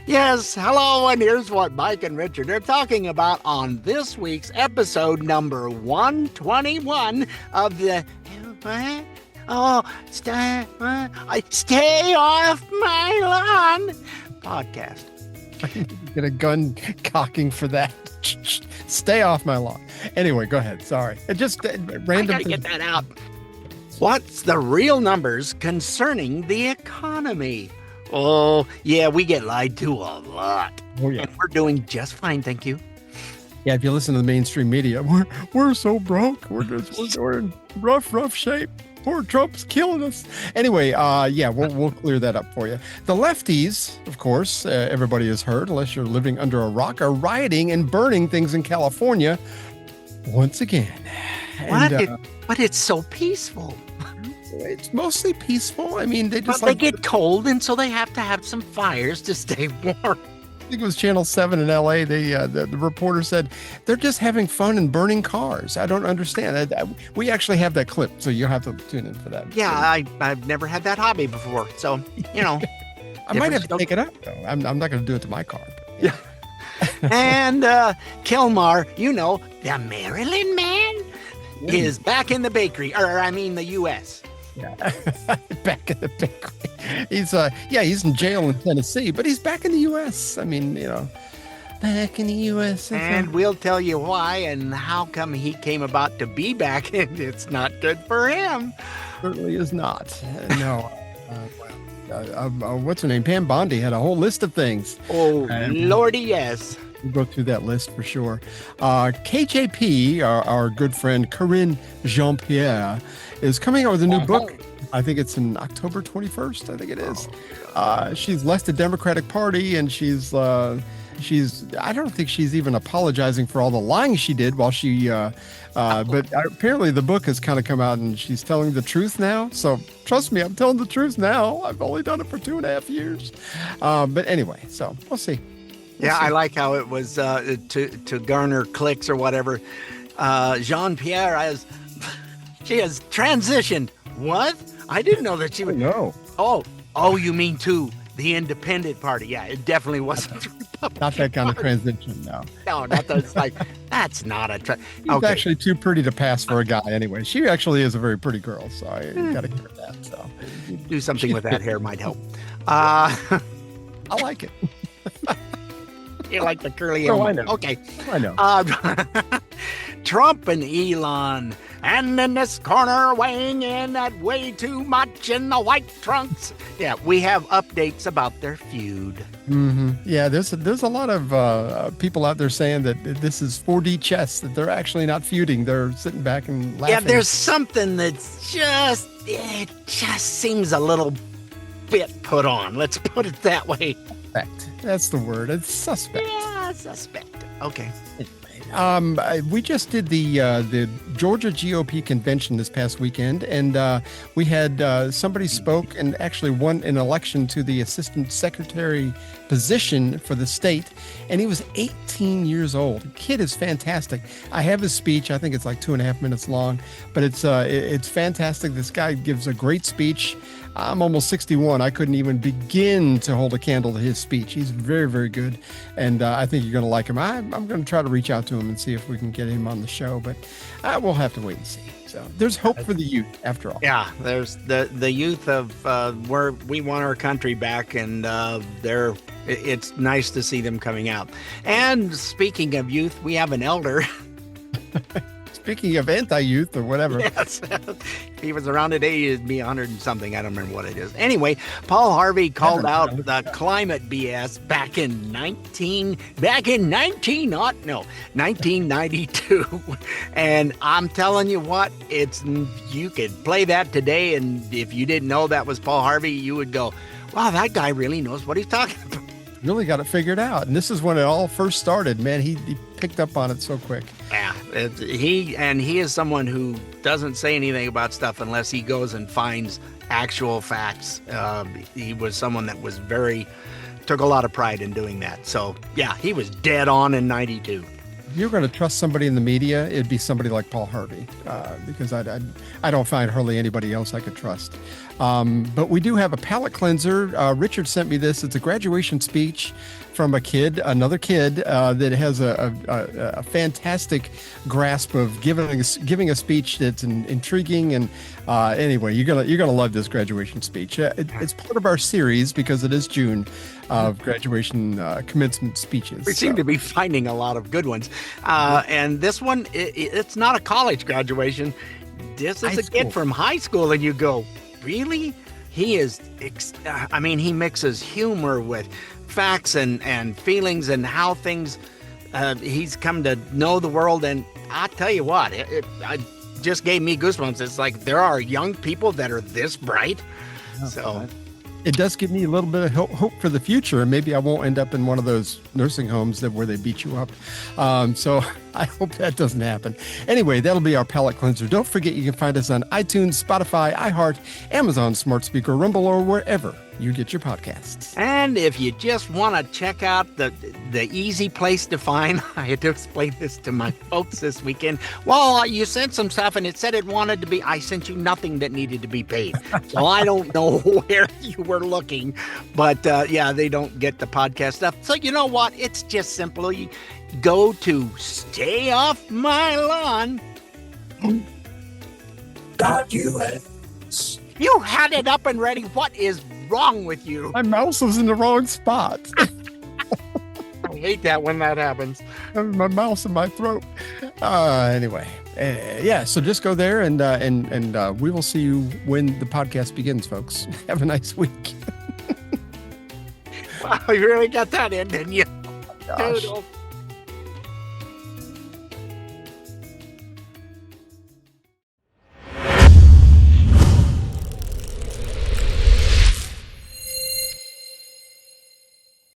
Yes, hello, and here's what Mike and Richard are talking about on this week's episode number 121 of the Stay Off My Lawn podcast. Get a gun cocking for that. Stay off my lawn. Anyway, go ahead. Sorry. It just random. I gotta get that out. What's the real numbers concerning the economy? Oh, yeah, we get lied to a lot. Oh, yeah. And we're doing just fine, thank you. Yeah, if you listen to the mainstream media, we're so broke. We're in rough shape. Poor Trump's killing us. Anyway, we'll clear that up for you. The lefties, of course, everybody has heard, unless you're living under a rock, are rioting and burning things in California once again. But it's so peaceful. It's mostly peaceful. I mean, they get cold, and so they have to have some fires to stay warm. I think it was Channel 7 in LA. The reporter said they're just having fun and burning cars. I don't understand. We actually have that clip, so you'll have to tune in for that. Yeah, I've never had that hobby before, so I might have to take it up though. I'm not going to do it to my car. But, yeah. And Kilmar, the Maryland man, is back in the bakery, the U.S. Yeah, back in the bakery. He's in jail in Tennessee, but he's back in the U.S. I mean, back in the U.S. And we'll tell you why and how come he came about to be back, and it's not good for him. Certainly is not. No. What's her name? Pam Bondi had a whole list of things. Oh, Lordy, yes. We'll go through that list for sure. KJP, our good friend Corinne Jean-Pierre, is coming out with a new book. I think it's in October 21st. I think it is. She's left the Democratic Party, and she's I don't think she's even apologizing for all the lying she did while she, but apparently the book has kind of come out and she's telling the truth now. So trust me, I'm telling the truth now. I've only done it for 2.5 years. But anyway, so we'll see. I like how it was to garner clicks or whatever. Jean-Pierre she has transitioned. What? I didn't know that she would. No. Oh, you mean to the Independent Party? Yeah, it definitely wasn't. Not that kind of transition, no. No, not that. It's like that's not a. She's actually too pretty to pass for a guy. Anyway, she actually is a very pretty girl, so I got to give her that. So do something with that hair might help. I like it. You like the curly hair? Oh, I know. Okay. I know. Trump and Elon, and in this corner weighing in at way too much in the white trunks. Yeah, we have updates about their feud. Mm-hmm. Yeah, there's a lot of people out there saying that this is 4D chess, that they're actually not feuding. They're sitting back and laughing. Yeah, there's something that's just seems a little bit put on. Let's put it that way. Suspect. That's the word. It's suspect. Yeah, suspect. Okay. We just did the Georgia GOP convention this past weekend, and we had somebody spoke and actually won an election to the assistant secretary position for the state, and he was 18 years old. The kid is fantastic. I have his speech. I think it's like 2.5 minutes long, but it's fantastic. This guy gives a great speech. I'm almost 61. I couldn't even begin to hold a candle to his speech. He's very, very good, and I think you're going to like him. I'm going to try to reach out to him and see if we can get him on the show, but we'll have to wait and see. So there's hope for the youth after all. Yeah, there's the youth of where we want our country back, and it's nice to see them coming out. And speaking of youth, we have an elder. Speaking of anti-youth or whatever. Yes. If he was around today, he'd be 100 and something. I don't remember what it is. Anyway, Paul Harvey called out the climate BS back in 1992. And I'm telling you what, you could play that today, and if you didn't know that was Paul Harvey, you would go, wow, that guy really knows what he's talking about. Really got it figured out. And this is when it all first started, man. He picked up on it so quick. Yeah, he is someone who doesn't say anything about stuff unless he goes and finds actual facts. He was someone that took a lot of pride in doing that. So yeah, he was dead on in 92. you're going to trust somebody in the media, it'd be somebody like Paul Harvey, because I don't find hardly anybody else I could trust. But we do have a palate cleanser. Richard sent me this. It's a graduation speech from another kid that has a fantastic grasp of giving a speech that's intriguing. And anyway, you're gonna love this graduation speech. It's part of our series because it is June of graduation commencement speeches. We seem to be finding a lot of good ones. And this one, it's not a college graduation. This is a kid from high school, and you go, really? He is, he mixes humor with facts and feelings and how things, he's come to know the world. And I tell you what, it just gave me goosebumps. It's like there are young people that are this bright. Oh, so God. It does give me a little bit of hope for the future, and maybe I won't end up in one of those nursing homes where they beat you up. So I hope that doesn't happen. Anyway, that'll be our palate cleanser. Don't forget you can find us on iTunes, Spotify, iHeart, Amazon Smart Speaker, Rumble, or wherever you get your podcasts. And if you just want to check out the easy place to find, I had to explain this to my folks this weekend. Well, you sent some stuff and it said it wanted to be, I sent you nothing that needed to be paid. So I don't know where you were looking, but they don't get the podcast stuff. So you know what? It's just simple. You go to Stay Off My Lawn. You had it up and ready. What is wrong with you? My mouse was in the wrong spot. I hate that when that happens. My mouse in my throat. Anyway, so just go there and we will see you when the podcast begins, folks. Have a nice week. Wow, you really got that in, didn't you? Gosh. Toodles.